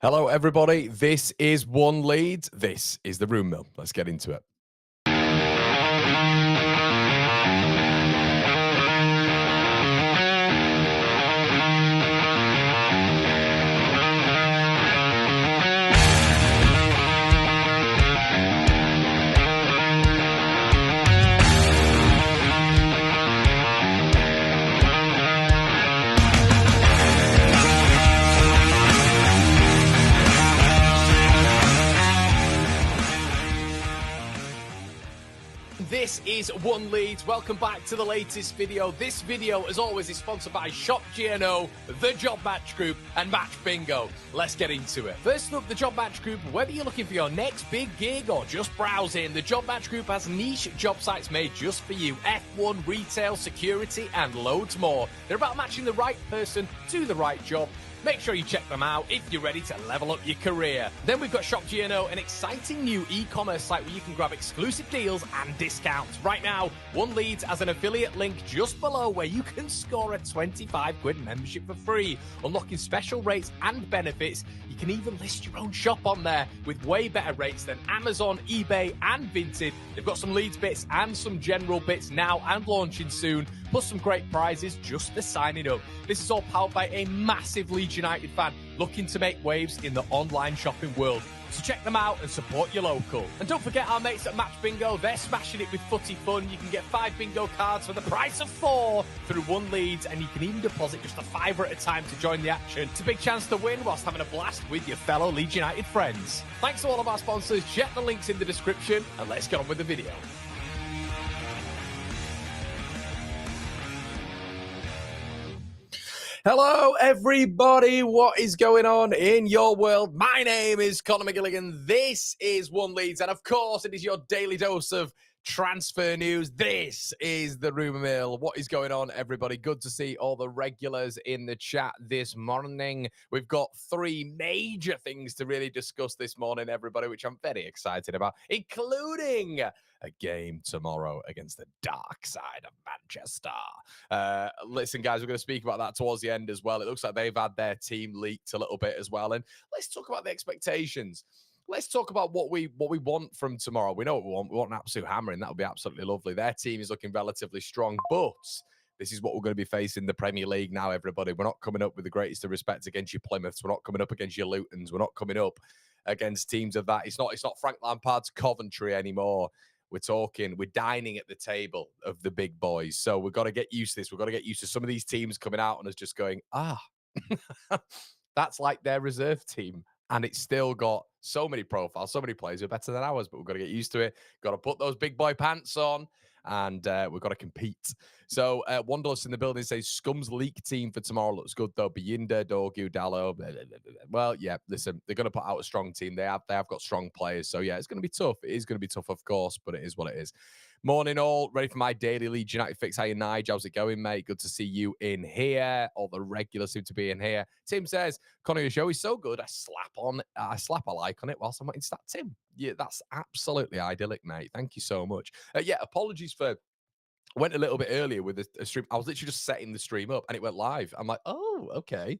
Hello, everybody. This is One Leeds. This is the Room Mill. Let's get into it. This is One Leeds. Welcome back to the latest video. This video, as always, is sponsored by Shop GNO, The Job Match Group, and Match Bingo. Let's get into it. First up, the Job Match Group. Whether you're looking for your next big gig or just browsing, the Job Match Group has niche job sites made just for you. F1, retail, security, and loads more. They're about matching the right person to the right job. Make sure you check them out if you're ready to level up your career. Then we've got Shop GNO, an exciting new e-commerce site where you can grab exclusive deals and discounts. Right now, One Leeds has an affiliate link just below where you can score a 25 quid membership for free, unlocking special rates and benefits. You can even list your own shop on there with way better rates than Amazon, eBay, and Vinted. They've got some Leeds bits and some general bits now and launching soon, plus some great prizes just for signing up. This is all powered by a massive Leeds United fan looking to make waves in the online shopping world. So check them out and support your local. And don't forget our mates at Match Bingo. They're smashing it with footy fun. You can get 5 bingo cards for the price of 4 through One Leeds, and you can even deposit just a £5 at a time to join the action. It's a big chance to win whilst having a blast with your fellow Leeds United friends. Thanks to all of our sponsors. Check the links in the description, and let's get on with the video. Hello, everybody. What is going on in your world? My name is Conor McGilligan. This is One Leeds, and of course, it is your daily dose of transfer news. This is the Rumour Mill. What is going on, everybody? Good to see all the regulars in the chat this morning. We've got 3 major things to really discuss this morning, everybody, which I'm very excited about, including a game tomorrow against the dark side of Manchester. Listen, guys, we're going to speak about that towards the end as well. It looks like they've had their team leaked a little bit as well. And let's talk about the expectations. Let's talk about what we want from tomorrow. We know what we want. We want an absolute hammering. That would be absolutely lovely. Their team is looking relatively strong, but this is what we're going to be facing the Premier League now, everybody. We're not coming up with the greatest of respect against your Plymouths. We're not coming up against your Lutons. We're not coming up against teams of that. It's not Frank Lampard's Coventry anymore. We're dining at the table of the big boys. So we've got to get used to this. We've got to get used to some of these teams coming out and us just going, that's like their reserve team. And it's still got so many profiles, so many players who are better than ours, but we've got to get used to it. Got to put those big boy pants on, and we've got to compete. So Wanderlust in the building says Scum's league team for tomorrow looks good though. Bayinda, Dorgu, Dallo. Well, yeah, listen, they're going to put out a strong team. They have got strong players. So yeah, it's going to be tough. It is going to be tough, of course, but it is what it is. Morning all, ready for my daily Leeds United fix. How you, Nige? How's it going, mate? Good to see you in here. All the regulars seem to be in here. Tim says, Conor, your show is so good. I slap a like on it whilst I'm waiting to start. Tim, yeah, that's absolutely idyllic, mate. Thank you so much. Yeah, apologies for went a little bit earlier with a stream. I was literally just setting the stream up and it went live. I'm like, oh, okay.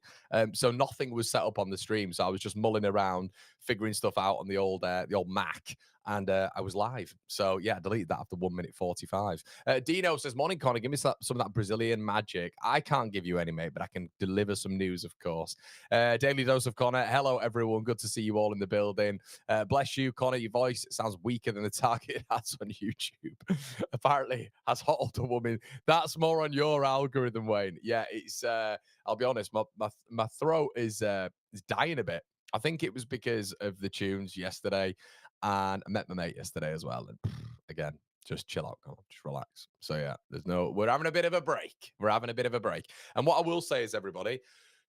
So nothing was set up on the stream. So I was just mulling around, figuring stuff out on the old Mac. And I was live. So, yeah, I deleted that after 1 minute 45. Dino says, morning, Conor. Give me some of that Brazilian magic. I can't give you any, mate, but I can deliver some news, of course. Daily Dose of Conor. Hello, everyone. Good to see you all in the building. Bless you, Conor. Your voice sounds weaker than the target ads on YouTube. Apparently, has hot older woman. That's more on your algorithm, Wayne. Yeah, it's, I'll be honest, my throat is dying a bit. I think it was because of the tunes yesterday. And I met my mate yesterday as well. And again, just chill out, just relax. So yeah, we're having a bit of a break. And what I will say is, everybody,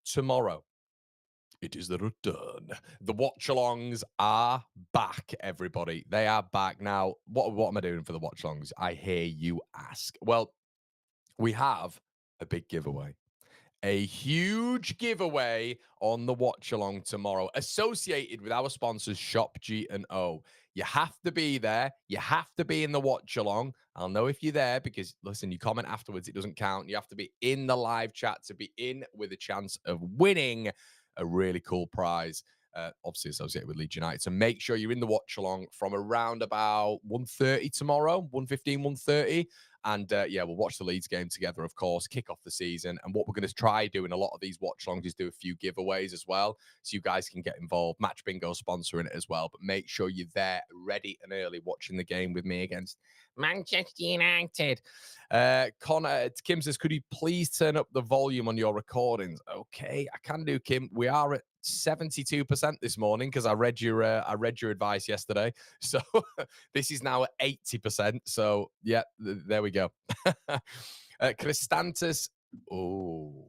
tomorrow, it is the return. The watch-alongs are back, everybody. They are back. Now, what am I doing for the watch-alongs? I hear you ask. Well, we have a big giveaway. A huge giveaway on the watch-along tomorrow, associated with our sponsors, Shop G&O. You have to be there. You have to be in the watch-along. I'll know if you're there because, listen, you comment afterwards. It doesn't count. You have to be in the live chat to be in with a chance of winning a really cool prize. obviously associated with Leeds United. So make sure you're in the watch along from around about 1:30 tomorrow, 1:15, 1:30. And yeah, we'll watch the Leeds game together, of course, kick off the season. And what we're going to try doing a lot of these watch alongs is do a few giveaways as well. So you guys can get involved. Match Bingo sponsoring it as well. But make sure you're there ready and early watching the game with me against Manchester United. Connor, Kim says, could you please turn up the volume on your recordings? Okay, I can do, Kim. We are at 72% this morning because I read your advice yesterday. So this is now at 80%. So yeah, there we go. Cristantis. Oh.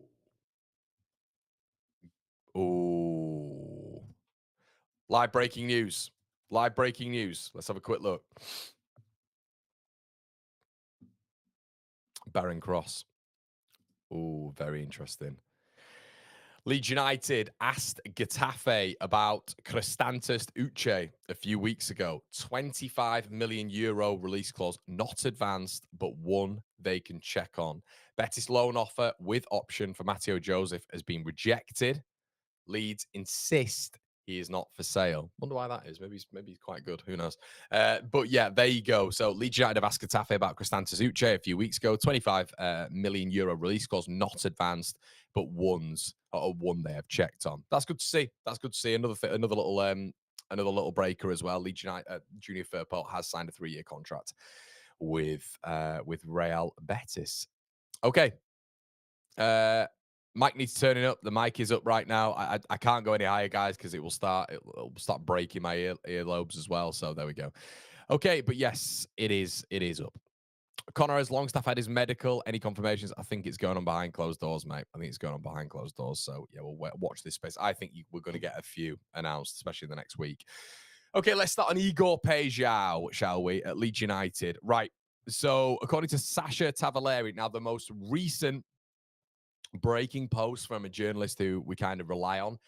Oh. Live breaking news. Live breaking news. Let's have a quick look. Baron Cross. Oh, very interesting. Leeds United asked Getafe about Cristantis Uche a few weeks ago. 25 million euro release clause, not advanced, but one they can check on. Betis loan offer with option for Matteo Joseph has been rejected. Leeds insist he is not for sale. Wonder why that is. Maybe he's quite good. Who knows? But yeah, there you go. So Leeds United have asked Getafe about Cristantis Uche a few weeks ago. 25 million euro release clause, not advanced, but one they have checked on. That's good to see. That's good to see. Another little breaker as well. Leeds United Junior Firpo has signed a 3-year contract with Real Betis. Okay. Mic needs turning up. The mic is up right now. I can't go any higher, guys, because it'll start breaking my earlobes as well. So there we go. Okay, but yes, it is up. Connor, has Longstaff had his medical? Any confirmations? I think it's going on behind closed doors, mate. I think it's going on behind closed doors. So yeah, we'll watch this space. I think we're going to get a few announced, especially in the next week. Okay, let's start on Igor Paixao, shall we, at Leeds United. Right. So according to Sasha Tavaleri, now the most recent breaking post from a journalist who we kind of rely on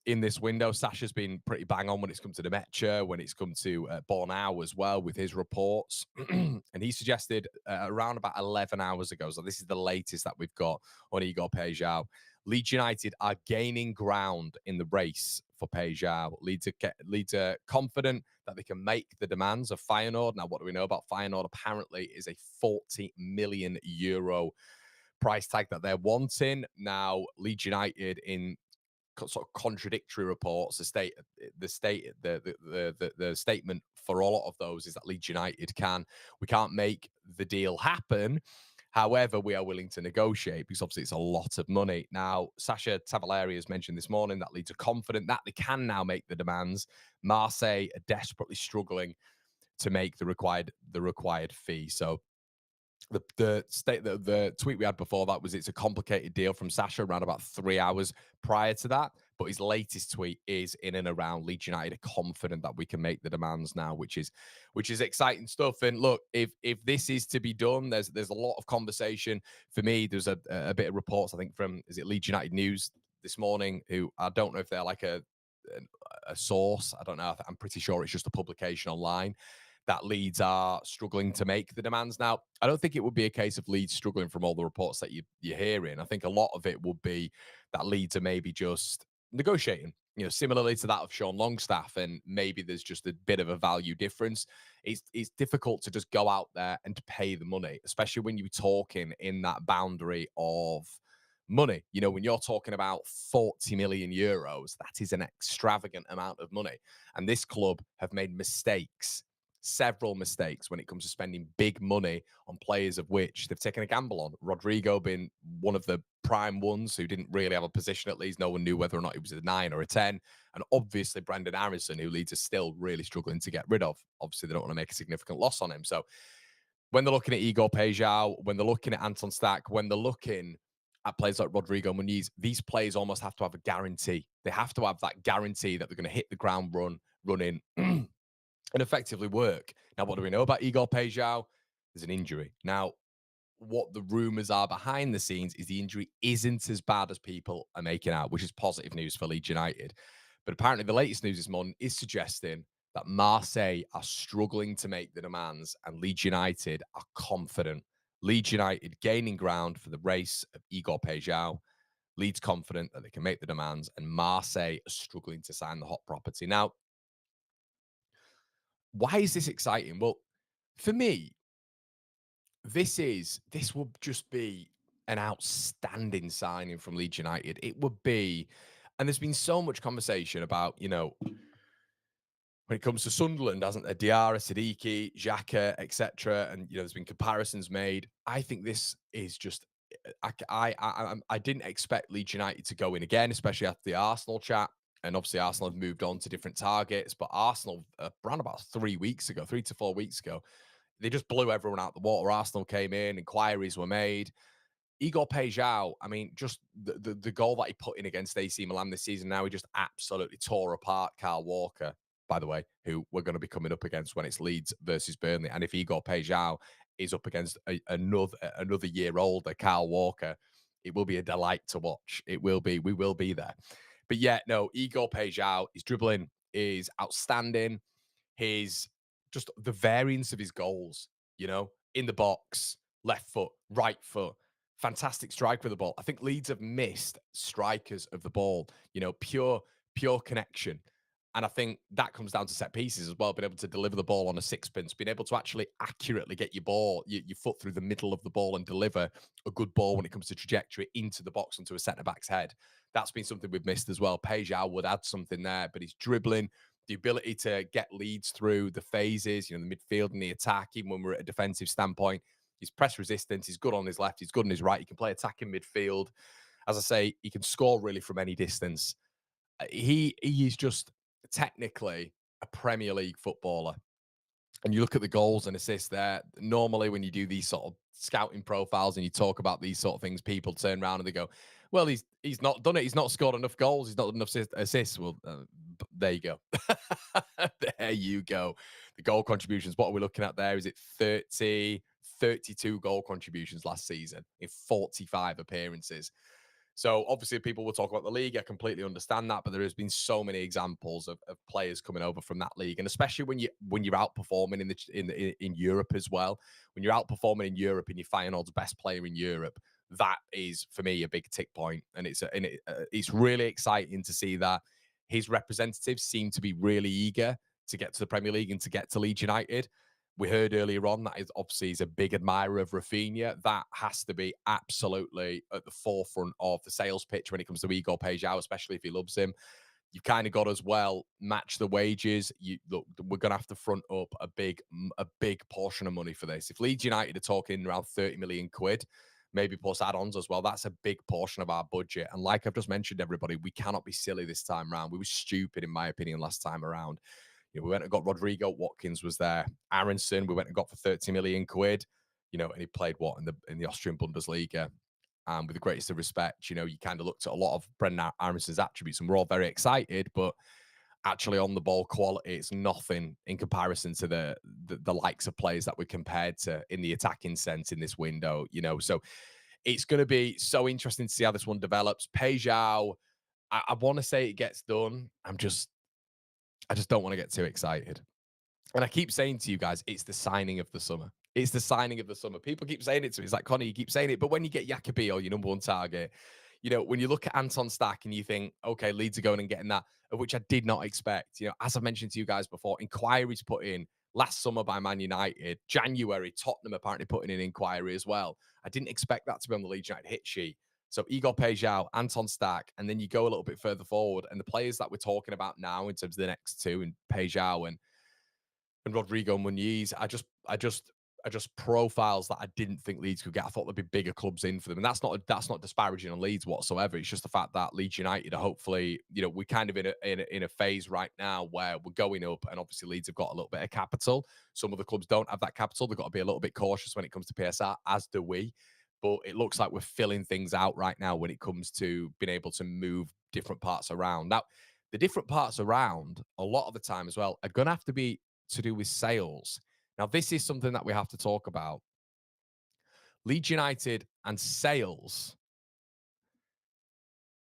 in this window. Sasha's been pretty bang on when it's come to Demetra, when it's come to Bornau as well with his reports. And he suggested around about 11 hours ago, so this is the latest that we've got on Igor Paixao, Leeds United are gaining ground in the race for Paixao. Leeds are confident that they can make the demands of Feyenoord. Now, what do we know about Feyenoord? Apparently is a 40 million euro price tag that they're wanting. Now, Leeds United, in sort of contradictory reports, the statement for a lot of those is that Leeds United we can't make the deal happen. However, we are willing to negotiate because obviously it's a lot of money. Now, Sasha Tavaleri has mentioned this morning that Leeds are confident that they can now make the demands. Marseille are desperately struggling to make the required fee. So the tweet we had before that was it's a complicated deal from Sasha around about 3 hours prior to that. But his latest tweet is in and around Leeds United are confident that we can make the demands now, which is exciting stuff. And look, if this is to be done, there's a lot of conversation. For me, there's a bit of reports, I think, from Leeds United News this morning, who I don't know if they're like a source. I don't know. I'm pretty sure it's just a publication online that Leeds are struggling to make the demands. Now, I don't think it would be a case of Leeds struggling from all the reports that you're hearing. I think a lot of it would be that Leeds are maybe just negotiating, similarly to that of Sean Longstaff, and maybe there's just a bit of a value difference. It's difficult to just go out there and pay the money, especially when you're talking in that boundary of money. When you're talking about 40 million euros, that is an extravagant amount of money. And this club have made several mistakes when it comes to spending big money on players of which they've taken a gamble on. Rodrigo being one of the prime ones who didn't really have a position at Leeds. No one knew whether or not he was a 9 or a 10. And obviously Brendan Harrison, who Leeds are still really struggling to get rid of. Obviously, they don't want to make a significant loss on him. So when they're looking at Igor Paixao, when they're looking at Anton Stach, when they're looking at players like Rodrigo Muniz, these players almost have to have a guarantee. They have to have that guarantee that they're going to hit the ground running and effectively work. Now, what do we know about Igor Paixao? There's an injury. Now, what the rumors are behind the scenes is the injury isn't as bad as people are making out, which is positive news for Leeds United. But apparently the latest news this morning is suggesting that Marseille are struggling to make the demands and Leeds United are confident. Leeds United gaining ground for the race of Igor Paixao. Leeds confident that they can make the demands, and Marseille are struggling to sign the hot property. Now, why is this exciting? Well, for me, this would just be an outstanding signing from Leeds United. It would be, and there's been so much conversation about, when it comes to Sunderland, hasn't there? Diarra, Siddiqui, Xhaka, etc. And there's been comparisons made. I think this is just. I didn't expect Leeds United to go in again, especially after the Arsenal chat. And obviously, Arsenal have moved on to different targets. But Arsenal, around about 3 weeks ago, 3 to 4 weeks ago, they just blew everyone out the water. Arsenal came in, inquiries were made. Igor Paixao, I mean, just the goal that he put in against AC Milan this season, now he just absolutely tore apart Kyle Walker, by the way, who we're going to be coming up against when it's Leeds versus Burnley. And if Igor Paixao is up against another year older Kyle Walker, it will be a delight to watch. It will be. We will be there. But yeah, no, Igor Paixao, his dribbling is outstanding. His just the variance of his goals, in the box, left foot, right foot, fantastic strike with the ball. I think Leeds have missed strikers of the ball, pure connection. And I think that comes down to set pieces as well, being able to deliver the ball on a sixpence, being able to actually accurately get your foot through the middle of the ball and deliver a good ball when it comes to trajectory into the box, onto a centre back's head. That's been something we've missed as well. Paixão would add something there, but he's dribbling, the ability to get Leeds through the phases, the midfield and the attack, even when we're at a defensive standpoint. He's press resistance. He's good on his left. He's good on his right. He can play attacking midfield. As I say, he can score really from any distance. He is just technically a Premier League footballer. And you look at the goals and assists there. Normally, when you do these sort of scouting profiles and you talk about these sort of things, people turn around and they go, "Well, he's not done it. He's not scored enough goals. He's not done enough assists." Well, there you go. There you go. The goal contributions. What are we looking at there? Is it 30, 32 goal contributions last season in 45 appearances? So obviously, people will talk about the league. I completely understand that, but there has been so many examples of players coming over from that league, and especially when you're outperforming in Europe as well. When you're outperforming in Europe and you're Feyenoord's best player in Europe, that is for me a big tick point, and it's really exciting to see that his representatives seem to be really eager to get to the Premier League and to get to Leeds United. We heard earlier on that is obviously he's a big admirer of Rafinha. That has to be absolutely at the forefront of the sales pitch when it comes to Igor Paixão, especially if he loves him. You've kind of got as well match the wages. Look, we're going to have to front up a big portion of money for this. If Leeds United are talking around 30 million quid, maybe plus add-ons as well, that's a big portion of our budget. And like I've just mentioned, everybody, we cannot be silly this time around. We were stupid, in my opinion, last time around. We went and got Rodrigo. Watkins was there. Aronson, we went and got for 30 million quid. And he played what in the Austrian Bundesliga. And with the greatest of respect, you kind of looked at a lot of Brendan Aronson's attributes, and we're all very excited, but actually on the ball quality, it's nothing in comparison to the likes of players that we're compared to in the attacking sense in this window. So it's going to be so interesting to see how this one develops. Paixão, I want to say it gets done. I just don't want to get too excited. And I keep saying to you guys, it's the signing of the summer. It's the signing of the summer. People keep saying it to me. It's like, Connie, you keep saying it. But when you get Jacobi or your number one target, when you look at Anton Stach and you think, okay, Leeds are going and getting that, which I did not expect. As I've mentioned to you guys before, inquiries put in last summer by Man United, January, Tottenham apparently putting in inquiry as well. I didn't expect that to be on the Leeds United hit sheet. So Igor Paixão, Anton Stach, and then you go a little bit further forward, and the players that we're talking about now in terms of the next two, and Paixão and Rodrigo Muniz, I just profiles that I didn't think Leeds could get. I thought there'd be bigger clubs in for them, and that's not disparaging on Leeds whatsoever. It's just the fact that Leeds United are hopefully, we're kind of in a phase right now where we're going up, and obviously Leeds have got a little bit of capital. Some of the clubs don't have that capital. They've got to be a little bit cautious when it comes to PSR, as do we. But it looks like we're filling things out right now when it comes to being able to move different parts around. Now, the different parts around, a lot of the time as well, are going to have to be to do with sales. Now, this is something that we have to talk about. Leeds United and sales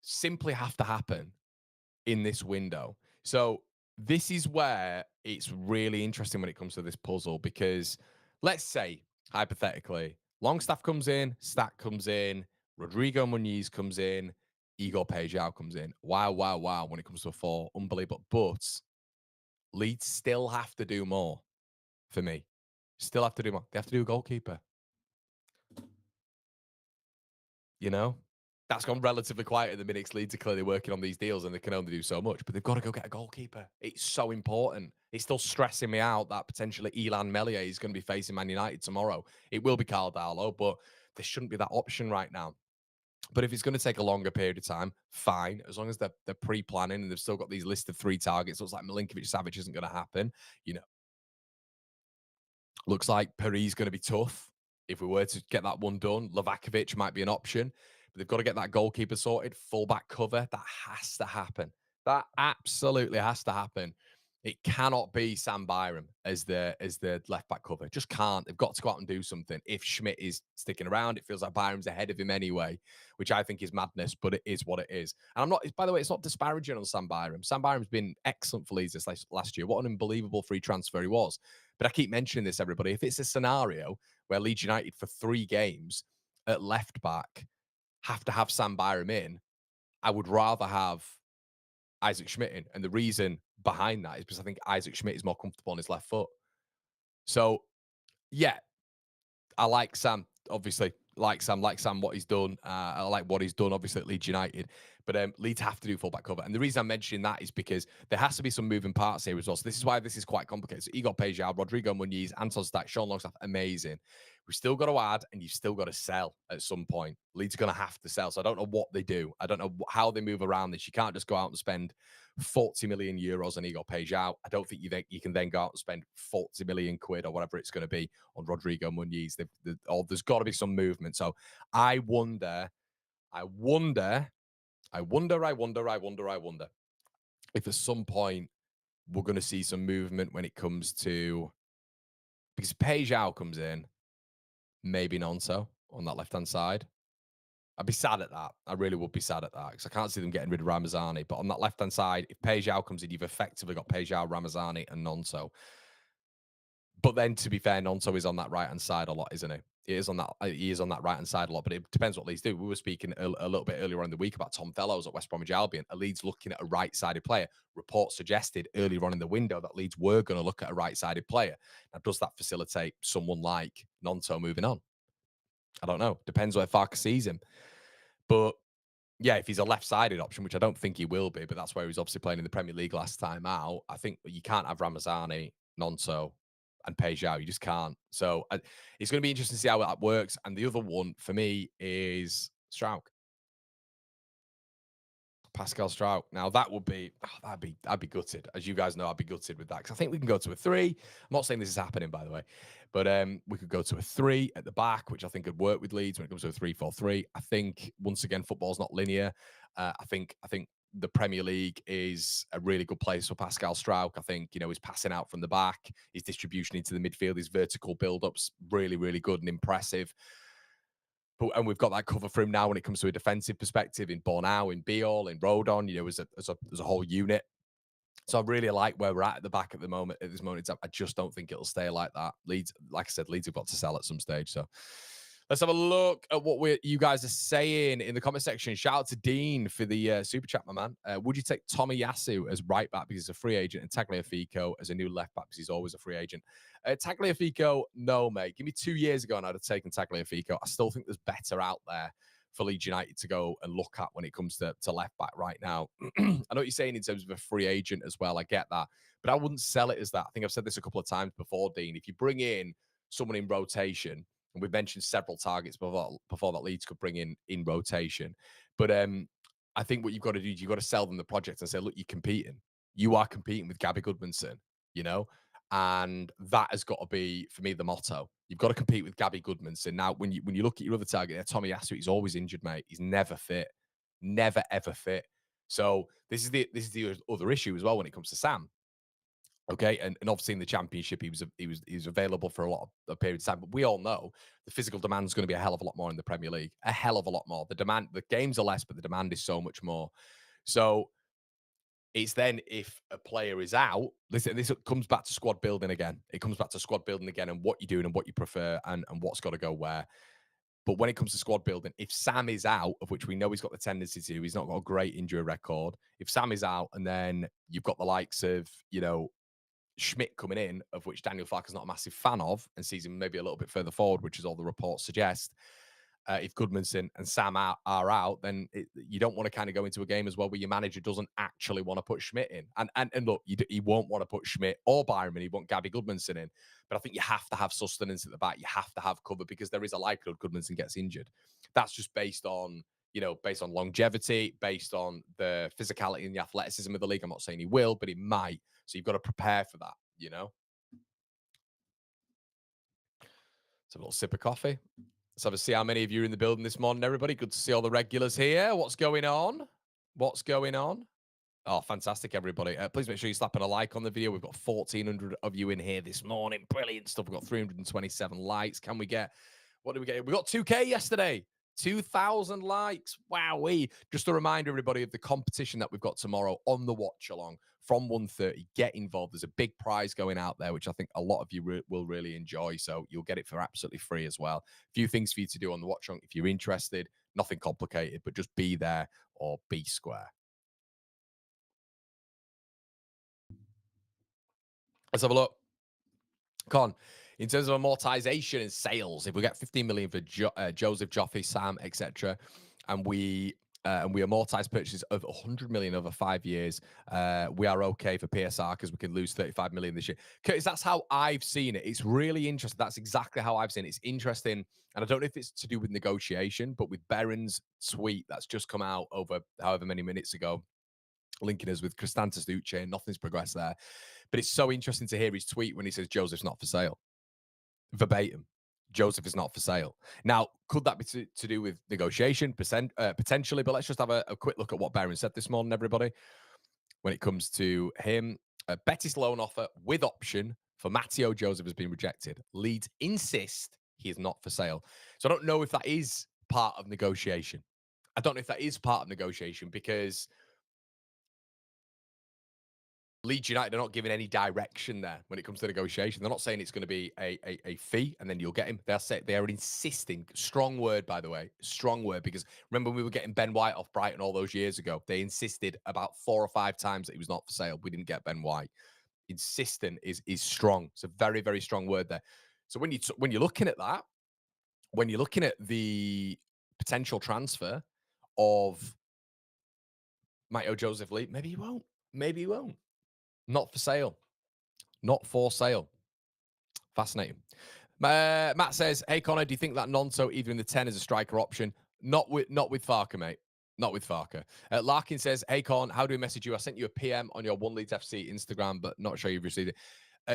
simply have to happen in this window. So this is where it's really interesting when it comes to this puzzle, because let's say, hypothetically, Longstaff comes in, Stack comes in, Rodrigo Muniz comes in, Igor Paixao comes in. Wow, wow, wow. When it comes to a four, unbelievable. But Leeds still have to do more for me. Still have to do more. They have to do a goalkeeper. You know, that's gone relatively quiet at the minute. Leeds are clearly working on these deals and they can only do so much, but they've got to go get a goalkeeper. It's so important. It's still stressing me out that potentially Elan Melier is going to be facing Man United tomorrow. It will be Carl Darlow, but there shouldn't be that option right now. But if it's going to take a longer period of time, fine. As long as they're pre-planning and they've still got these list of 3 targets, looks like Milinkovic Savic isn't going to happen. You know, looks like Paris going to be tough. If we were to get that one done, Lavakovic might be an option, but they've got to get that goalkeeper sorted, fullback cover. That has to happen. That absolutely has to happen. It cannot be Sam Byram as the left back cover. Just can't. They've got to go out and do something. If Schmidt is sticking around, it feels like Byram's ahead of him anyway, which I think is madness, but it is what it is. And I'm not, by the way, it's not disparaging on Sam Byram. Sam Byram's been excellent for Leeds this last year. What an unbelievable free transfer he was. But I keep mentioning this, everybody. If it's a scenario where Leeds United for 3 games at left back have to have Sam Byram in, I would rather have Isaac Schmidt in. And the reason behind that is because I think Isaac Schmidt is more comfortable on his left foot. So, yeah, I like Sam, obviously. Like Sam, what he's done. I like what he's done, obviously, at Leeds United. But Leeds have to do fullback cover. And the reason I'm mentioning that is because there has to be some moving parts here as well. So this is why this is quite complicated. So Igor Paixao, Rodrigo Muniz, Anton Stach, Sean Longstaff, amazing. We've still got to add and you've still got to sell at some point. Leeds are going to have to sell. So I don't know what they do. I don't know how they move around this. You can't just go out and spend 40 million euros on Igor Paixao. I don't think you can then go out and spend 40 million quid or whatever it's going to be on Rodrigo Muniz. There's got to be some movement. So I wonder if at some point we're going to see some movement when it comes to, because Paixao comes in, maybe Nonso on that left hand side. I'd be sad at that. I really would be sad at that because I can't see them getting rid of Ramazani. But on that left hand side, if Paixao comes in, you've effectively got Paixao, Ramazani, and Nonso. But then, to be fair, Nonso is on that right hand side a lot, isn't he? He is on that right hand side a lot, but it depends what Leeds do. We were speaking a little bit earlier on in the week about Tom Fellows at West Bromwich Albion. Are Leeds looking at a right-sided player? Reports suggested earlier on in the window that Leeds were going to look at a right-sided player. Now, does that facilitate someone like Nonso moving on? I don't know. Depends where Farke sees him. But yeah, if he's a left-sided option, which I don't think he will be, but that's where he was obviously playing in the Premier League last time out. I think you can't have Ramazani, Nonso, and Paixao. You just can't. So it's going to be interesting to see how that works. And the other one for me is Strauch. Pascal Strauch. Now that would be, I'd be gutted. As you guys know, I'd be gutted with that because I think we can go to a 3. I'm not saying this is happening, by the way, but we could go to a 3 at the back, which I think could work with Leeds when it comes to a 3-4-3. I think once again, football's not linear. I think the Premier League is a really good place for Pascal Strauch. I think, he's passing out from the back, his distribution into the midfield, his vertical build-ups, really, really good and impressive. And we've got that cover for him now when it comes to a defensive perspective in Bornau, in Biol, in Rodon, as a whole unit. So I really like where we're at the back at the moment. At this moment, I just don't think it'll stay like that. Leeds, like I said, Leeds have got to sell at some stage. So let's have a look at what you guys are saying in the comment section. Shout out to Dean for the super chat, my man. Would you take Tomiyasu as right back because he's a free agent and Tagliafico as a new left back because he's always a free agent? Tagliafico, no, mate. Give me 2 years ago and I'd have taken Tagliafico. I still think there's better out there for Leeds United to go and look at when it comes to left back right now. I know what you're saying in terms of a free agent as well. I get that. But I wouldn't sell it as that. I think I've said this a couple of times before, Dean. If you bring in someone in rotation, and we've mentioned several targets before that Leeds could bring in rotation. But I think what you've got to do is you've got to sell them the project and say, look, you're competing. You are competing with Gabby Goodmanson, and that has got to be, for me, the motto. You've got to compete with Gabby Goodmanson. Now, when you look at your other target, Tomiyasu, he's always injured, mate. He's never fit. Never, ever fit. So this is the other issue as well when it comes to Sam. Okay, and obviously in the championship he was available for a period of time, but we all know the physical demand is going to be a hell of a lot more in the Premier League, a hell of a lot more. The games are less, but the demand is so much more. So it's then if a player is out, this comes back to squad building again. It comes back to squad building again and what you're doing and what you prefer and what's got to go where. But when it comes to squad building, if Sam is out, of which we know he's got the tendency to, he's not got a great injury record. If Sam is out, and then you've got the likes of, Schmidt coming in, of which Daniel Farke is not a massive fan of, and sees him maybe a little bit further forward, which is all the reports suggest. If Goodmanson and Sam are out, then you don't want to kind of go into a game as well where your manager doesn't actually want to put Schmidt in. And look, he won't want to put Schmidt or Byron, he won't Gabby Goodmanson in. But I think you have to have sustenance at the back. You have to have cover because there is a likelihood Goodmanson gets injured. That's just based on longevity, based on the physicality and the athleticism of the league. I'm not saying he will, but he might. So you've got to prepare for that. It's a little sip of coffee. Let's have a see how many of you are in the building this morning, everybody. Good to see all the regulars here. What's going on? Oh, fantastic, everybody. Please make sure you're slapping a like on the video. We've got 1,400 of you in here this morning. Brilliant stuff. We've got 327 likes. What did we get? We got 2K yesterday. 2,000 likes. Wowee. Just a reminder, everybody, of the competition that we've got tomorrow on the watch along from 1:30. Get involved. There's a big prize going out there, which I think a lot of you will really enjoy. So you'll get it for absolutely free as well. A few things for you to do on the watch along if you're interested. Nothing complicated, but just be there or be square. Let's have a look. Con, in terms of amortization and sales, if we get 15 million for Joseph, Joffe, Sam, etc., and we amortize purchases of 100 million over 5 years, we are okay for PSR because we can lose 35 million this year. Curtis, that's how I've seen it. It's really interesting. That's exactly how I've seen it. It's interesting, and I don't know if it's to do with negotiation, but with Beren's tweet that's just come out over however many minutes ago, linking us with Cristantis Uche, and nothing's progressed there. But it's so interesting to hear his tweet when he says Joseph's not for sale. Verbatim. Joseph is not for sale. Now, could that be to do with negotiation? Potentially, but let's just have a quick look at what Beren said this morning, everybody. When it comes to him, Betis loan offer with option for Matteo Joseph has been rejected. Leeds insist he is not for sale. So I don't know if that is part of negotiation. Because Leeds United are not giving any direction there when it comes to negotiation. They're not saying it's going to be a fee and then you'll get him. They are insisting. Strong word, by the way. Strong word, because remember when we were getting Ben White off Brighton all those years ago? They insisted about 4 or 5 times that he was not for sale. We didn't get Ben White. Insistent is strong. It's a very, very strong word there. So when you're looking at that, when you're looking at the potential transfer of Matteo Joseph Lee, maybe he won't. Maybe he won't. Not for sale. Not for sale. Fascinating. Matt says, "Hey Connor, do you think that Nonso either in the 10 is a striker option? Not with Farke, mate. Not with Farke." Larkin says, "Hey Con, how do we message you? I sent you a PM on your One Leeds FC Instagram, but not sure you've received it."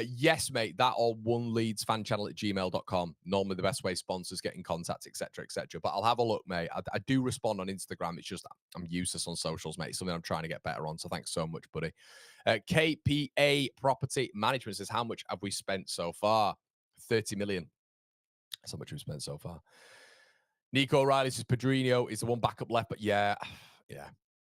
Yes, mate. That or oneleadsfanchannel@gmail.com. Normally the best way sponsors get in contact, etc., etc. But I'll have a look, mate. I do respond on Instagram. It's just I'm useless on socials, mate. It's something I'm trying to get better on. So thanks so much, buddy. KPA Property Management says, "How much have we spent so far?" 30 million. That's how much we've spent so far. Nico Riley says Pedrinho is the one backup left, but yeah.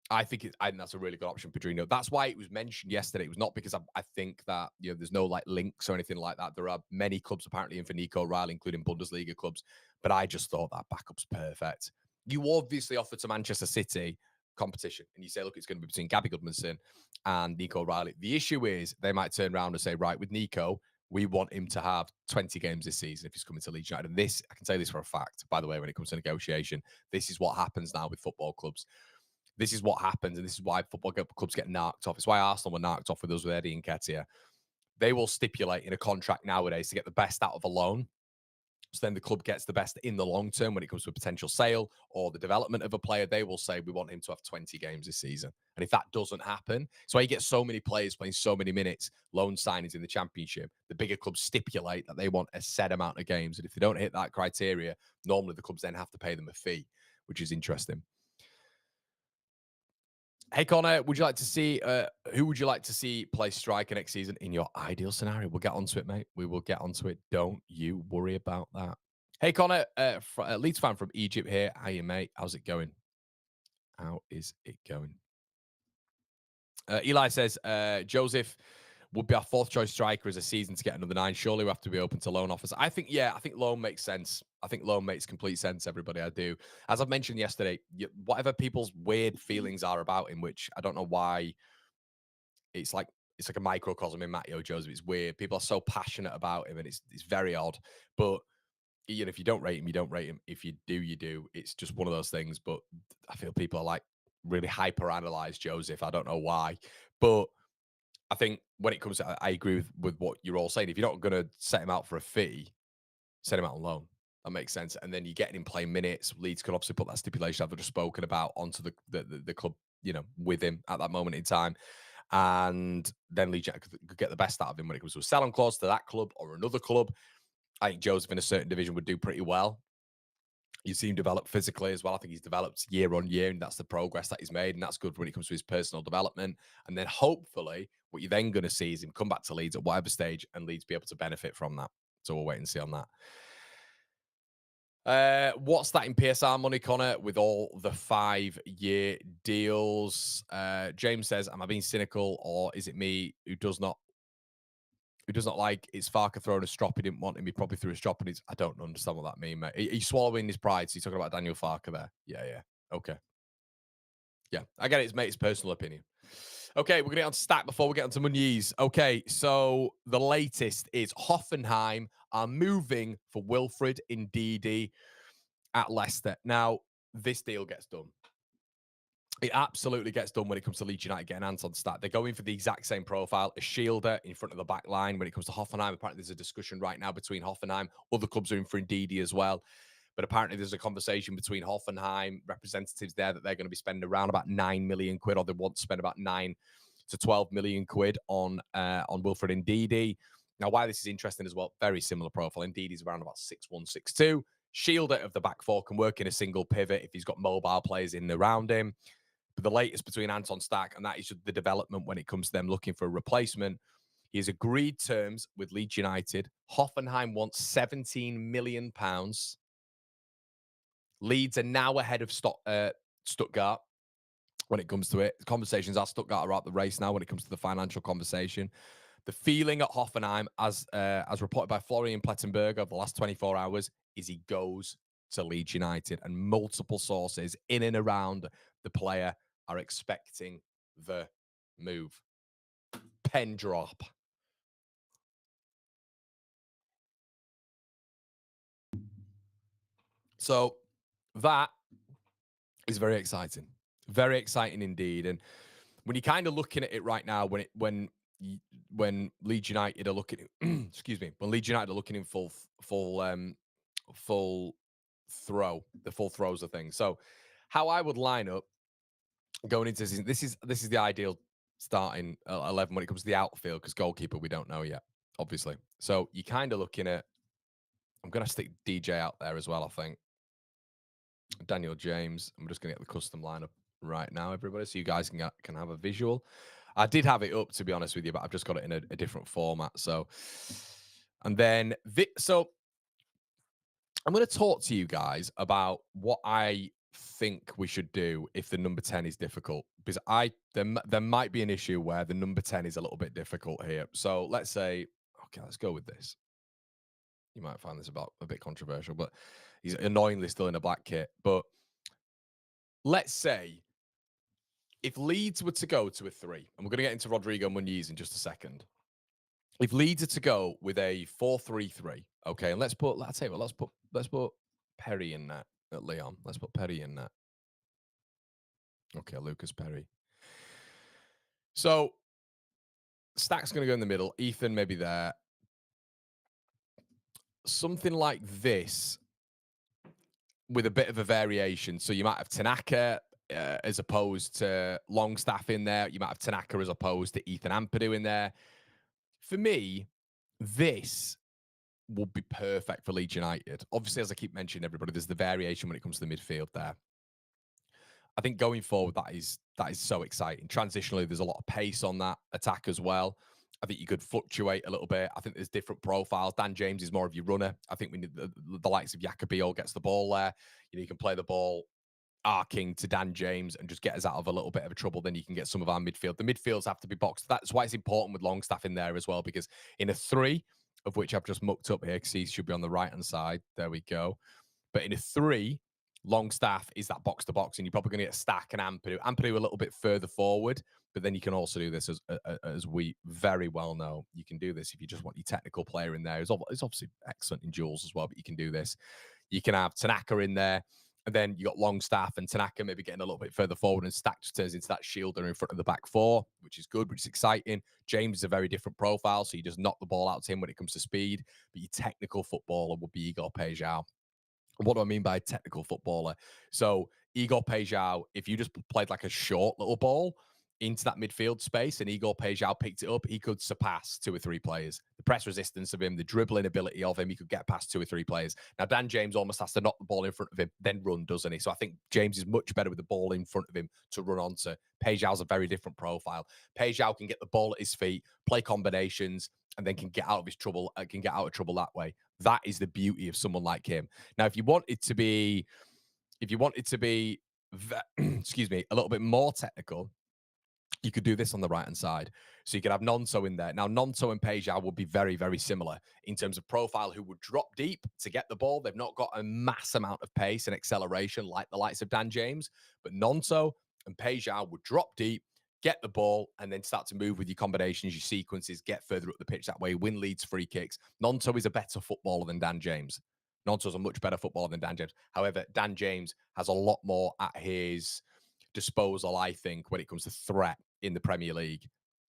I think that's a really good option, Pedrinho. That's why it was mentioned yesterday. It was not because I think that there's no like links or anything like that. There are many clubs apparently in for Nico Riley, including Bundesliga clubs. But I just thought that backup's perfect. You obviously offer to Manchester City competition, and you say, look, it's going to be between Gabby Goodmanson and Nico Riley. The issue is they might turn around and say, right, with Nico, we want him to have 20 games this season if he's coming to Leeds United. And this, I can say this for a fact, by the way, when it comes to negotiation, this is what happens now with football clubs. This is what happens, and this is why football clubs get knocked off. It's why Arsenal were knocked off with us with Eddie and Nketiah. They will stipulate in a contract nowadays to get the best out of a loan. So then the club gets the best in the long term when it comes to a potential sale or the development of a player. They will say, we want him to have 20 games this season. And if that doesn't happen, so you get so many players playing so many minutes, loan signings in the Championship, the bigger clubs stipulate that they want a set amount of games. And if they don't hit that criteria, normally the clubs then have to pay them a fee, which is interesting. Hey Connor, would you like to see who would you like to see play striker next season in your ideal scenario? We'll get onto it, mate. We will get onto it. Don't you worry about that. Hey Connor, Leeds fan from Egypt here. How you, mate? How's it going? How is it going? Eli says Joseph would be our 4th choice striker as a season to get another 9. Surely we have to be open to loan offers. I think loan makes sense. I think loan makes complete sense, everybody. I do. As I've mentioned yesterday, whatever people's weird feelings are about him, which I don't know why, it's like a microcosm in Mateo Joseph. It's weird. People are so passionate about him, and it's very odd. But if you don't rate him, you don't rate him. If you do, you do. It's just one of those things. But I feel people are like really hyper analyze Joseph. I don't know why, but I think when it comes to, I agree with what you're all saying. If you're not going to set him out for a fee, set him out on loan. That makes sense. And then you get him playing minutes. Leeds could obviously put that stipulation I've just spoken about onto the club, with him at that moment in time. And then Leeds could get the best out of him when it comes to a sell-on clause to that club or another club. I think Joseph in a certain division would do pretty well. You see him develop physically as well. I think he's developed year on year, and that's the progress that he's made, and that's good when it comes to his personal development. And then hopefully, what you're then going to see is him come back to Leeds at whatever stage, and Leeds be able to benefit from that. So we'll wait and see on that. What's that in PSR money, Connor, with all the 5-year deals? James says, am I being cynical, or is it me who does not like it's Farke throwing a strop? He didn't want him. He probably threw a strop, and I don't understand what that means, mate. He's swallowing his pride. So he's talking about Daniel Farke there. Yeah. Okay. Yeah, I get it. It's mate, it's personal opinion. Okay, we're going to get on to Stach before we get on to Muniz. Okay, so the latest is Hoffenheim are moving for Wilfred Ndidi at Leicester. Now, this deal gets done. It absolutely gets done when it comes to Leeds United getting Anton Stach. They're going for the exact same profile, a shielder in front of the back line. When it comes to Hoffenheim, apparently there's a discussion right now between Hoffenheim. Other clubs are in for Ndidi as well. But apparently there's a conversation between Hoffenheim representatives there that they're going to be spending around about 9 million quid, or they want to spend about 9 to 12 million quid on Wilfred Ndidi. Now, why this is interesting as well, very similar profile. Ndidi's around about 6'1", 6'2". Shielder of the back four, can work in a single pivot if he's got mobile players in around him. But the latest between Anton Stach, and that is the development when it comes to them looking for a replacement. He has agreed terms with Leeds United. Hoffenheim wants £17 million. Leeds are now ahead of Stuttgart when it comes to it. The conversations at Stuttgart are out the race now when it comes to the financial conversation. The feeling at Hoffenheim, as reported by Florian Plettenberg over the last 24 hours, is he goes to Leeds United, and multiple sources in and around the player are expecting the move. Pen drop. So that is very exciting. Very exciting indeed. And when you're kind of looking at it right now, when Leeds United are looking excuse me, when Leeds United are looking in full throw, the full throws of things. So how I would line up going into this is the ideal starting 11 when it comes to the outfield, because goalkeeper we don't know yet, obviously. So you're kind of looking at, I'm going to stick DJ out there as well, I think. Daniel James. I'm just going to get the custom lineup right now, everybody, so you guys can have a visual. I did have it up, to be honest with you, but I've just got it in a different format. So, and then so I'm going to talk to you guys about what I think we should do if the number 10 is difficult, because there might be an issue where the number 10 is a little bit difficult here. So let's say, okay, let's go with this. You might find this a bit controversial, but he's annoyingly still in a black kit. But let's say if Leeds were to go to a 3, and we're going to get into Rodrigo Muniz in just a second. If Leeds are to go with a 4-3-3, okay, and let's put Perry in that at Leon. Let's put Perry in that. Okay, Lucas Perry. So Stach's going to go in the middle. Ethan maybe there. Something like this with a bit of a variation. So you might have Tanaka as opposed to Longstaff in there. You might have Tanaka as opposed to Ethan Ampadu in there. For me, this would be perfect for Leeds United. Obviously, as I keep mentioning, everybody, there's the variation when it comes to the midfield there. I think going forward, that is so exciting. Transitionally, there's a lot of pace on that attack as well. I think you could fluctuate a little bit. I think there's different profiles. Dan James is more of your runner. I think we need the likes of Jacobi all gets the ball there. You can play the ball arcing to Dan James and just get us out of a little bit of trouble. Then you can get some of our midfield. The midfields have to be boxed. That's why it's important with Longstaff in there as well, because in a 3, of which I've just mucked up here because he should be on the right-hand side. There we go. But in a 3, Longstaff is that box-to-box, and you're probably going to get Stach and Ampadu. Ampadu a little bit further forward, but then you can also do this, as we very well know. You can do this if you just want your technical player in there. He's obviously excellent in duels as well, but you can do this. You can have Tanaka in there, and then you got Longstaff and Tanaka maybe getting a little bit further forward, and Stach just turns into that shielder in front of the back 4, which is good, which is exciting. James is a very different profile, so you just knock the ball out to him when it comes to speed, but your technical footballer would be Igor Paixao. What do I mean by technical footballer? So Igor Paixão, if you just played like a short little ball into that midfield space and Igor Paixão picked it up, he could surpass 2 or 3 players. The press resistance of him, the dribbling ability of him, he could get past 2 or 3 players. Now, Dan James almost has to knock the ball in front of him, then run, doesn't he? So I think James is much better with the ball in front of him to run onto. Paixão's a very different profile. Paixão can get the ball at his feet, play combinations, and then can get out of his trouble, can get out of trouble that way. That is the beauty of someone like him. Now, if you want it to be, excuse me, a little bit more technical, you could do this on the right-hand side. So you could have Nonto in there. Now, Nonto and Paixão would be very, very similar in terms of profile, who would drop deep to get the ball. They've not got a mass amount of pace and acceleration like the likes of Dan James, but Nonto and Paixão would drop deep, get the ball, and then start to move with your combinations, your sequences, get further up the pitch that way, win leads, free kicks. Nonto is a better footballer than Dan James. Nonto's a much better footballer than Dan James. However, Dan James has a lot more at his disposal, I think, when it comes to threat in the Premier League.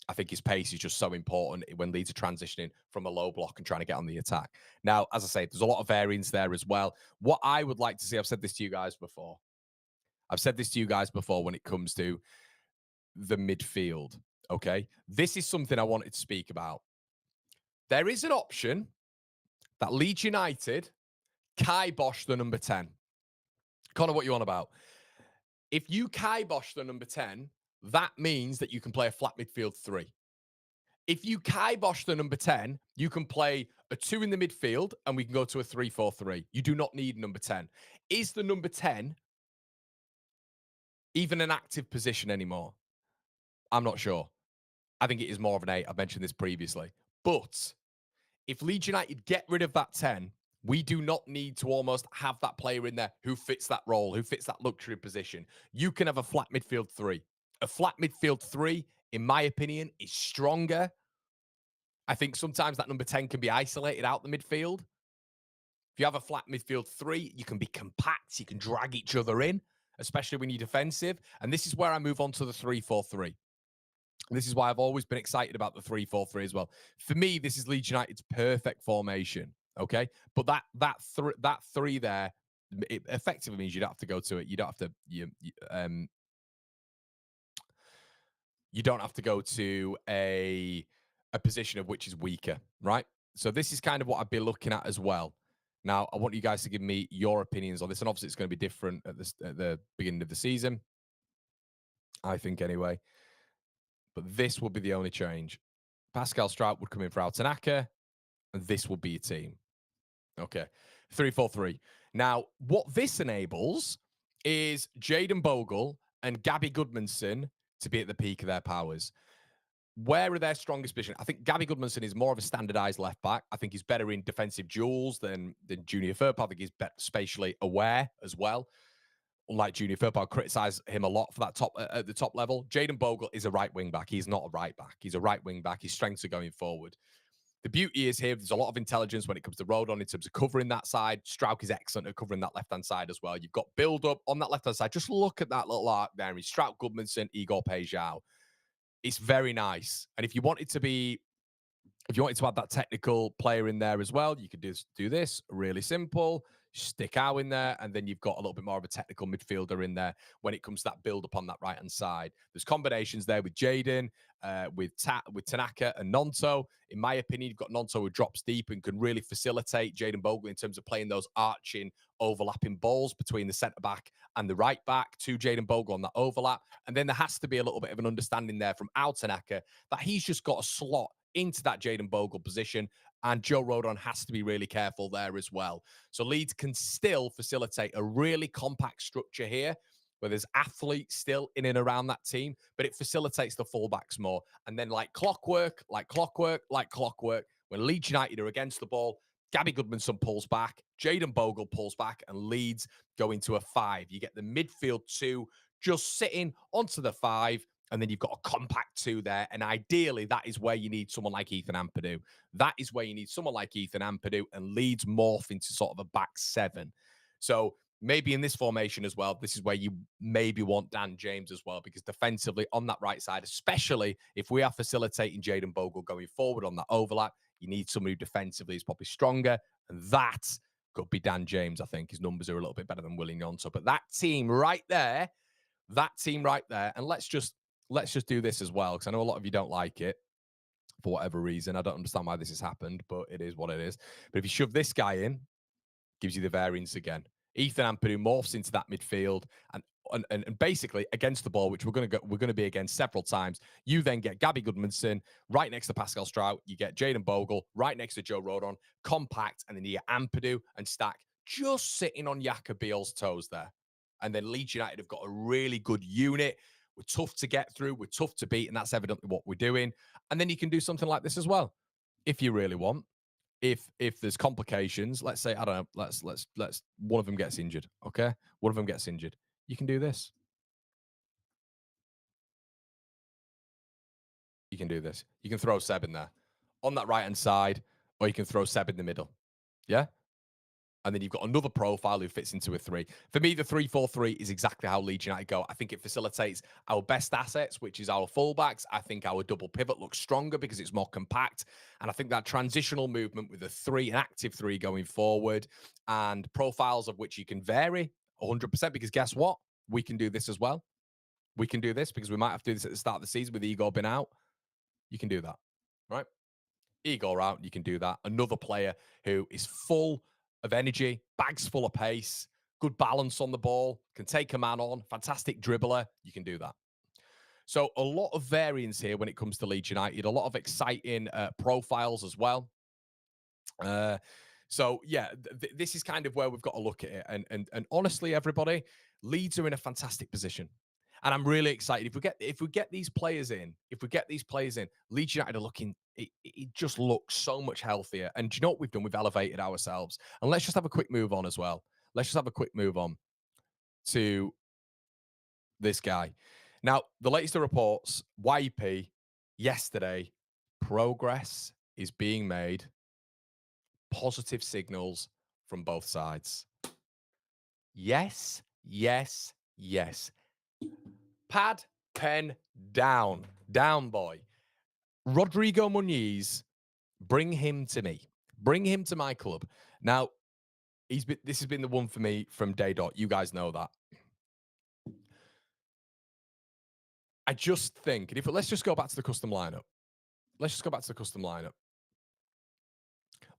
I think his pace is just so important when Leeds are transitioning from a low block and trying to get on the attack. Now, as I say, there's a lot of variance there as well. What I would like to see, I've said this to you guys before. When it comes to the midfield, okay? This is something I wanted to speak about. There is an option that Leeds United kibosh the number 10. Connor, what you on about? If you kibosh the number 10, that means that you can play a flat midfield 3. If you kibosh the number 10, you can play a 2 in the midfield and we can go to a 3-4-3. You do not need number 10. Is the number 10 even an active position anymore? I'm not sure. I think it is more of an 8. I've mentioned this previously. But if Leeds United get rid of that 10, we do not need to almost have that player in there who fits that role, who fits that luxury position. You can have a flat midfield 3. A flat midfield 3, in my opinion, is stronger. I think sometimes that number 10 can be isolated out the midfield. If you have a flat midfield 3, you can be compact. You can drag each other in, especially when you're defensive. And this is where I move on to the 3-4-3. This is why I've always been excited about the 3-4-3 as well. For me, this is Leeds United's perfect formation. Okay, but that 3 there, it effectively means you don't have to go to it. You don't have to you don't have to go to a position of which is weaker, right? So this is kind of what I'd be looking at as well. Now, I want you guys to give me your opinions on this, and obviously it's going to be different at the beginning of the season, I think anyway. But this will be the only change. Pascal Strout would come in for Tanaka, and this will be your team. Okay, 3-4-3. Now, what this enables is Jayden Bogle and Gabby Goodmanson to be at the peak of their powers. Where are their strongest position? I think Gabby Goodmanson is more of a standardized left back. I think he's better in defensive duels than Junior Firpo. I think he's spatially aware as well. Unlike Junior Firpo, I criticize him a lot for that at the top level. Jayden Bogle is a right wing back. He's not a right back. He's a right wing back. His strengths are going forward. The beauty is here, there's a lot of intelligence when it comes to Rodon in terms of covering that side. Strauch is excellent at covering that left-hand side as well. You've got build-up on that left-hand side. Just look at that little arc there. It's Strauch, Goodmanson, Igor Paixão. It's very nice. And if you wanted to add that technical player in there as well, you could do this. Really simple. Stick out in there, and then you've got a little bit more of a technical midfielder in there when it comes to that build up on that right-hand side. There's combinations there with Jayden, with Tanaka and Nonto. In my opinion, you've got Nonto who drops deep and can really facilitate Jayden Bogle in terms of playing those arching, overlapping balls between the centre-back and the right-back to Jayden Bogle on that overlap. And then there has to be a little bit of an understanding there from Tanaka that he's just got a slot into that Jayden Bogle position, and Joe Rodon has to be really careful there as well. So Leeds can still facilitate a really compact structure here where there's athletes still in and around that team, but it facilitates the fullbacks more. And then like clockwork, When Leeds United are against the ball, Gabby Goodmanson pulls back, Jayden Bogle pulls back, and Leeds go into a 5. You get the midfield 2 just sitting onto the 5, and then you've got a compact 2 there. And ideally, that is where you need someone like Ethan Ampadu. That is where you need someone like Ethan Ampadu, and Leeds morph into sort of a back 7. So maybe in this formation as well, this is where you maybe want Dan James as well, because defensively on that right side, especially if we are facilitating Jayden Bogle going forward on that overlap, you need somebody who defensively is probably stronger. And that could be Dan James. I think his numbers are a little bit better than Willie Gnonto. But that team right there, and let's just do this as well, because I know a lot of you don't like it for whatever reason. I don't understand why this has happened, but it is what it is. But if you shove this guy in, gives you the variance again. Ethan Ampadu morphs into that midfield and basically against the ball, which we're going to be against several times. You then get Gabby Goodmanson right next to Pascal Strout. You get Jayden Bogle right next to Joe Rodon, compact, and then you get Ampadu and Stach just sitting on Jakobiel's toes there. And then Leeds United have got a really good unit. We're tough to get through. We're tough to beat, and that's evidently what we're doing. And then you can do something like this as well, if you really want. If there's complications, let's say, I don't know, let's one of them gets injured, okay? One of them gets injured. You can do this. You can do this. You can throw Seb in there on that right-hand side, or you can throw Seb in the middle. Yeah? And then you've got another profile who fits into a 3. For me, the 3-4-3 is exactly how Leeds United go. I think it facilitates our best assets, which is our fullbacks. I think our double pivot looks stronger because it's more compact. And I think that transitional movement with an active 3 going forward, and profiles of which you can vary 100%, because guess what? We can do this as well. We can do this because we might have to do this at the start of the season with Igor being out. You can do that, right? Igor out, you can do that. Another player who is full of energy, bags full of pace, good balance on the ball, can take a man on, fantastic dribbler. You can do that. So a lot of variance here when it comes to Leeds United, a lot of exciting profiles as well. So yeah, this is kind of where we've got to look at it. And honestly, everybody, Leeds are in a fantastic position. And I'm really excited. If we get these players in, Leeds United are looking, it just looks so much healthier. And do you know what we've done? We've elevated ourselves. And let's just have a quick move on as well. Let's just have a quick move on to this guy. Now, the latest reports, YP, yesterday, progress is being made. Positive signals from both sides. Yes, yes, yes. Pad, pen, down. Down, boy. Rodrigo Muniz, bring him to me. Bring him to my club. Now, this has been the one for me from day dot. You guys know that. I just think, and let's just go back to the custom lineup. And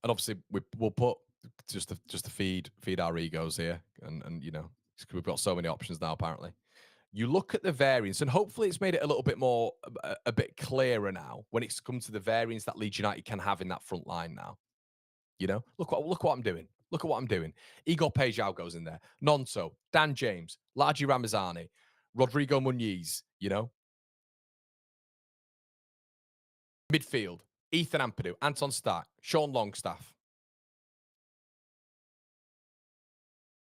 obviously, we'll put just to feed our egos here, and you know, we've got so many options now. Apparently, you look at the variance, and hopefully, it's made it a little bit more, a bit clearer now when it's come to the variance that Leeds United can have in that front line now. You know, look what I'm doing. Look at what I'm doing. Igor Paixao goes in there. Gnonto, Dan James, Laji Ramazani, Rodrigo Muniz. You know, midfield, Ethan Ampadu, Anton Stach, Sean Longstaff.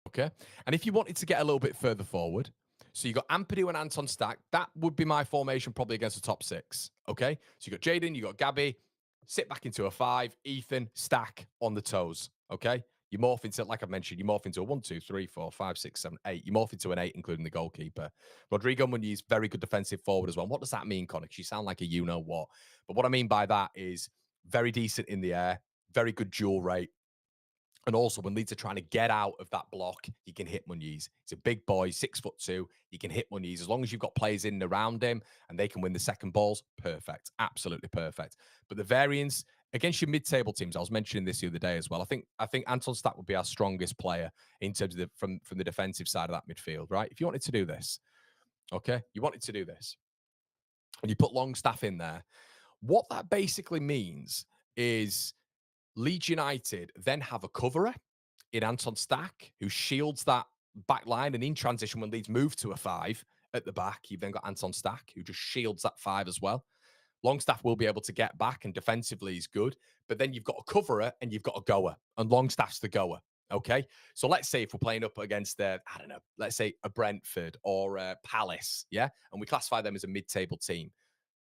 Okay. And if you wanted to get a little bit further forward, so you got Ampadu and Anton Stach, that would be my formation probably against the top 6. Okay. So you got Jayden, you got Gabby, sit back into a 5, Ethan, Stach on the toes. Okay. You morph into, like I mentioned, you morph into a 1, 2, 3, 4, 5, 6, 7, 8. You morph into an 8, including the goalkeeper. Rodrigo Muniz, very good defensive forward as well. What does that mean, Connor? You sound like a you-know-what. But what I mean by that is very decent in the air, very good dual rate. And also, when Leeds are trying to get out of that block, you can hit Muniz. He's a big boy, 6'2". You can hit Muniz. As long as you've got players in and around him and they can win the second balls, perfect. Absolutely perfect. But the variance against your mid-table teams, I was mentioning this the other day as well. I think Anton Stach would be our strongest player in terms of from the defensive side of that midfield, right? If you wanted to do this, okay? You wanted to do this. And you put Longstaff in there. What that basically means is Leeds United then have a coverer in Anton Stach who shields that back line, and in transition when Leeds move to a 5 at the back, you've then got Anton Stach who just shields that 5 as well. Longstaff will be able to get back, and defensively is good. but then you've got a coverer and you've got a goer, and Longstaff's the goer. Okay, so let's say if we're playing up against I don't know, let's say a Brentford or a Palace, yeah, and we classify them as a mid-table team.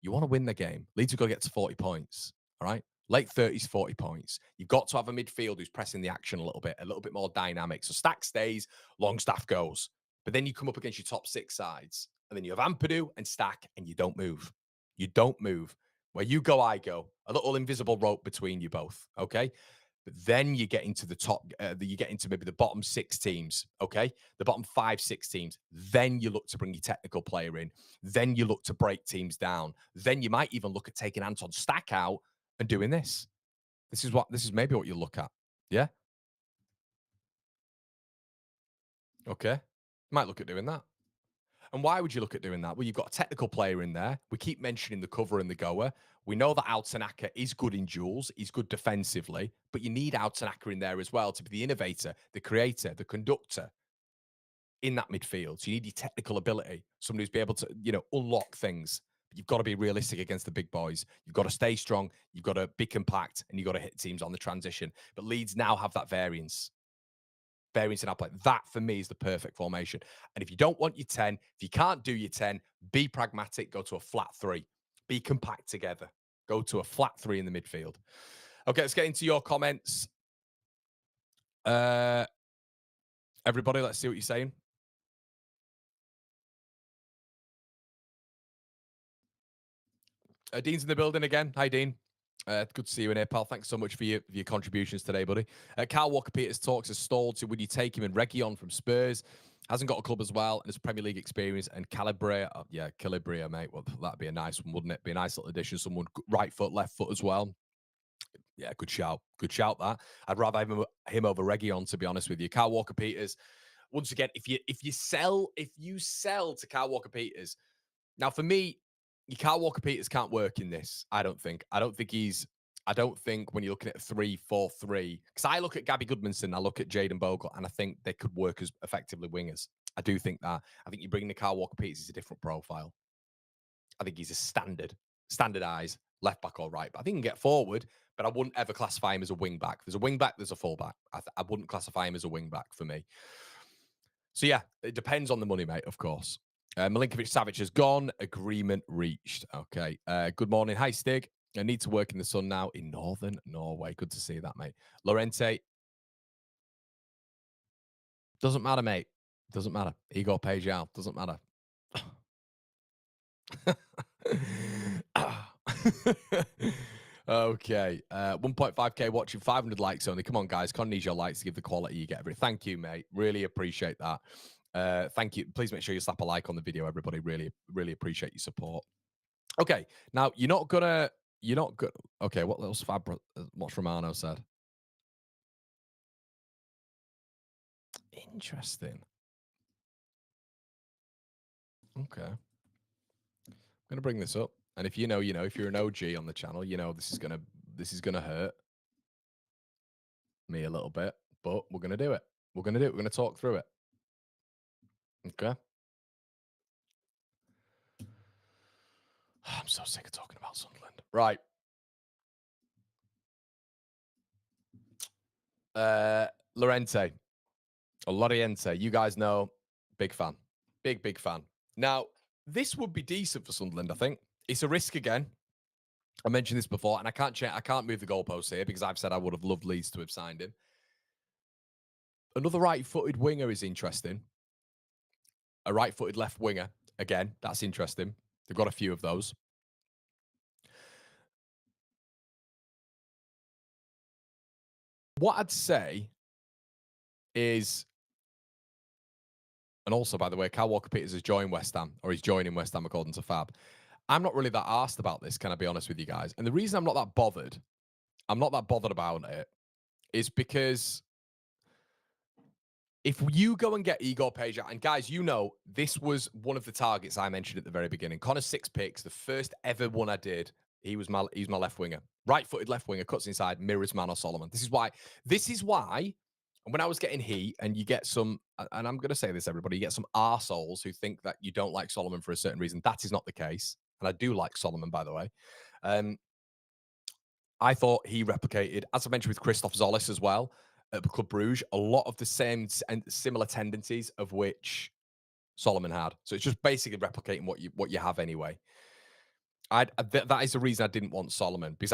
You want to win the game. Leeds have got to get to 40 points. All right, late 30s, 40 points. You've got to have a midfield who's pressing the action a little bit more dynamic. So Stach stays, Longstaff goes. But then you come up against your top 6 sides, and then you have Ampadu and Stach, and you don't move. You don't move. Where you go, I go. A little invisible rope between you both. Okay. But then you get into the top, you get into maybe the bottom 6 teams, okay? The bottom 5, 6 teams. Then you look to bring your technical player in. Then you look to break teams down. Then you might even look at taking Anton Stach out and doing this. This is maybe what you look at. Yeah. Okay. Might look at doing that. And why would you look at doing that? Well, you've got a technical player in there. We keep mentioning the cover and the goer. We know that Altanaka is good in duels. He's good defensively, but you need Altanaka in there as well to be the innovator, the creator, the conductor in that midfield. So you need your technical ability, somebody who's be able to, unlock things. But you've got to be realistic against the big boys. You've got to stay strong. You've got to be compact, and you've got to hit teams on the transition. But Leeds now have that variance in our play. That for me is the perfect formation. And if you don't want your 10, if you can't do your 10, be pragmatic, go to a flat 3. Be compact together. Go to a flat 3 in the midfield. Okay, let's get into your comments. Everybody, let's see what you're saying. Dean's in the building again. Hi, Dean. Good to see you in here, pal. Thanks so much for your contributions today, buddy. Carl Walker-Peters talks has stalled. So would you take him in Reguilon from Spurs? Hasn't got a club as well, and his Premier League experience. And Calabria, Calabria, mate. Well, that'd be a nice one, wouldn't it? Be a nice little addition. Someone right foot, left foot as well. Yeah, good shout. Good shout, that. I'd rather have him over Reguilon, to be honest with you. Carl Walker-Peters, once again, if you sell to Carl Walker-Peters, now for me, your Carl Walker-Peters can't work in this. I don't think when you're looking at a 3-4-3, because I look at Gabby Goodmanson, I look at Jayden Bogle, and I think they could work as effectively wingers. I do think that. I think you bring the Carl Walker-Peters, he's a different profile. I think he's a standardized left back or right back. I think he can get forward, but I wouldn't ever classify him as a wing back. There's a wing back, there's a full back. I wouldn't classify him as a wing back for me. So yeah, it depends on the money, mate, of course. Milinkovic-Savic has gone. Agreement reached. Okay. Good morning. Hi, Stig. I need to work in the sun now in northern Norway. Good to see that, mate. Lorente. Doesn't matter, mate. Doesn't matter. Igor Paixao. Doesn't matter. Okay. 1.5K watching, 500 likes only. Come on, guys. Con needs your likes to give the quality you get every. Thank you, mate. Really appreciate that. Thank you. Please make sure you slap a like on the video, everybody. Really, really appreciate your support. Okay. Now, you're not good. Okay. What else? What Romano said. Interesting. Okay. I'm going to bring this up. And if if you're an OG on the channel, this is going to hurt me a little bit, but we're going to do it. We're going to talk through it. Okay. I'm so sick of talking about Sunderland. Right. Lorente. Or Loriente. You guys know. Big fan. Big fan. Now, this would be decent for Sunderland, I think. It's a risk again. I mentioned this before, and I can't move the goalposts here because I've said I would have loved Leeds to have signed him. Another right-footed winger is interesting. A right-footed left winger. Again, that's interesting. They've got a few of those. What I'd say is, and also, by the way, Kyle Walker-Peters has joined West Ham, or he's joining West Ham according to Fab. I'm not really that arsed about this, can I be honest with you guys? And the reason I'm not that bothered about it, is because if you go and get Igor Paixao, and guys, this was one of the targets I mentioned at the very beginning. Connor's 6 picks, the first ever one I did. He's my left winger, right-footed left winger, cuts inside, mirrors Manor Solomon. This is why. And when I was getting heat, and you get some, and I'm going to say this, everybody, you get some arseholes who think that you don't like Solomon for a certain reason. That is not the case. And I do like Solomon, by the way. I thought he replicated, as I mentioned with Christoph Zolis as well, at Club Bruges, a lot of the same and similar tendencies of which Solomon had. So it's just basically replicating what you have anyway. That is the reason I didn't want Solomon, because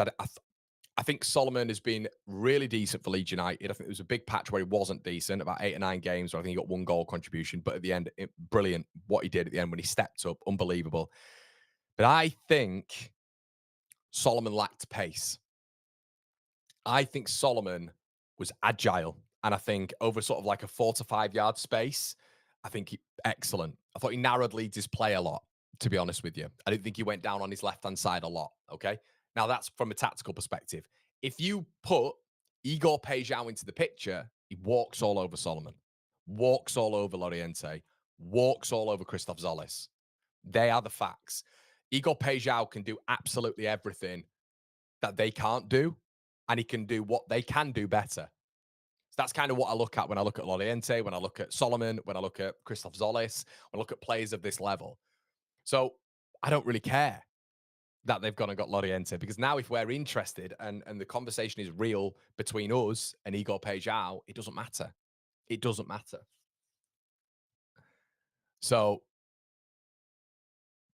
I think Solomon has been really decent for Leeds United. I think there was a big patch where he wasn't decent, about 8 or 9 games where I think he got 1 goal contribution. But at the end, brilliant what he did at the end when he stepped up, unbelievable. But I think Solomon lacked pace. I think Solomon was agile. And I think over sort of like a 4 to 5 yard space, I think excellent. I thought he narrowed Leeds' play a lot, to be honest with you. I didn't think he went down on his left hand side a lot. Okay. Now that's from a tactical perspective. If you put Igor Paixão into the picture, he walks all over Solomon, walks all over Loriente, walks all over Christoph Zolis. They are the facts. Igor Paixão can do absolutely everything that they can't do, and he can do what they can do better. So that's kind of what I look at when I look at Loriente, when I look at Solomon, when I look at Christoph Zolis, when I look at players of this level. So I don't really care that they've gone and got Loriente, because now if we're interested and the conversation is real between us and Igor Paixão, it doesn't matter. It doesn't matter. So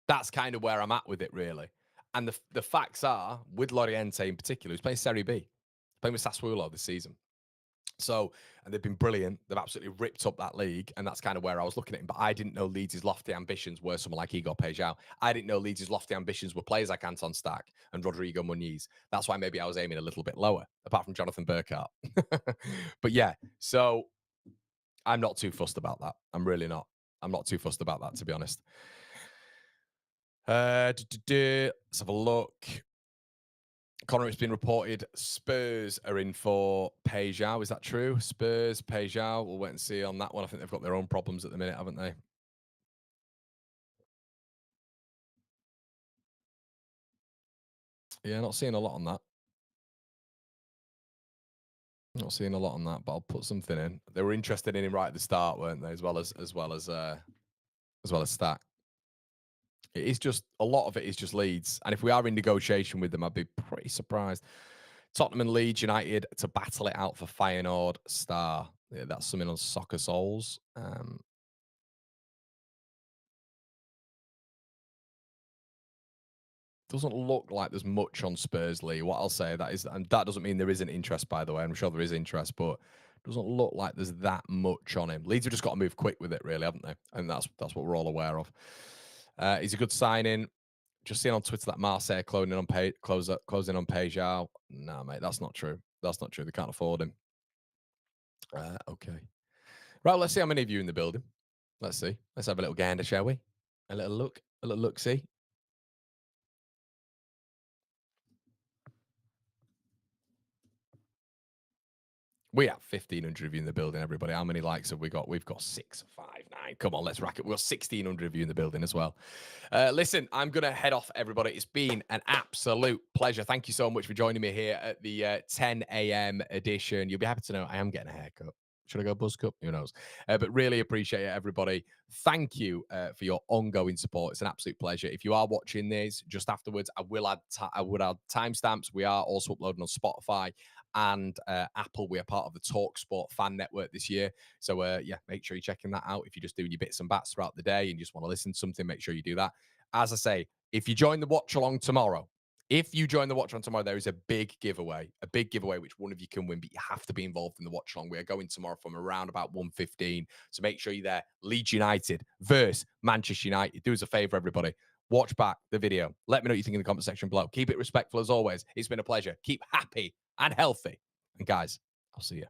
that's kind of where I'm at with it, really. And the facts are, with Loriente in particular, who's playing Serie B, playing with Sassuolo this season. So, and they've been brilliant. They've absolutely ripped up that league, and that's kind of where I was looking at him. But I didn't know Leeds' lofty ambitions were someone like Igor Paixão. I didn't know Leeds' lofty ambitions were players like Anton Stach and Rodrigo Muniz. That's why maybe I was aiming a little bit lower, apart from Jonathan Burkhart. But yeah, so I'm not too fussed about that. I'm really not. I'm not too fussed about that, to be honest. Let's have a look. Connor, it's been reported Spurs are in for Paixão. Is that true? Spurs, Paixão. We'll wait and see on that one. I think they've got their own problems at the minute, haven't they? Yeah, not seeing a lot on that. Not seeing a lot on that, but I'll put something in. They were interested in him right at the start, weren't they? As well as Stack. It is just a lot of it is just Leeds, and if we are in negotiation with them, I'd be pretty surprised. Tottenham and Leeds United to battle it out for Feyenoord star. Yeah, that's something on Soccer Souls. Doesn't look like there's much on Spurs, Lee. What I'll say that is, and that doesn't mean there isn't interest, by the way. I'm sure there is interest, but doesn't look like there's that much on him. Leeds have just got to move quick with it, really, haven't they? And that's what we're all aware of. He's a good signing. Just seeing on Twitter that Marseille closing on Paixão. Nah, mate, that's not true. That's not true. They can't afford him. Okay. Right, let's see how many of you in the building. Let's see. Let's have a little gander, shall we? A little look. A little look-see. We have 1,500 of you in the building, everybody. How many likes have we got? We've got 6, 5, 9. Come on, let's rack it. We've got 1,600 of you in the building as well. Listen, I'm going to head off, everybody. It's been an absolute pleasure. Thank you so much for joining me here at the 10 a.m. edition. You'll be happy to know I am getting a haircut. Should I go buzz cut? Who knows? But really appreciate it, everybody. Thank you for your ongoing support. It's an absolute pleasure. If you are watching this just afterwards, I would add timestamps. We are also uploading on Spotify and Apple. We are part of the TalkSport fan network this year. So yeah, make sure you're checking that out. If you're just doing your bits and bats throughout the day and you just want to listen to something, make sure you do that. As I say, if you join the watch along tomorrow, there is a big giveaway, which one of you can win, but you have to be involved in the watch along. We are going tomorrow from around about 1:15. So make sure you're there. Leeds United versus Manchester United. Do us a favor, everybody. Watch back the video. Let me know what you think in the comment section below. Keep it respectful as always. It's been a pleasure. Keep happy and healthy. And guys, I'll see you.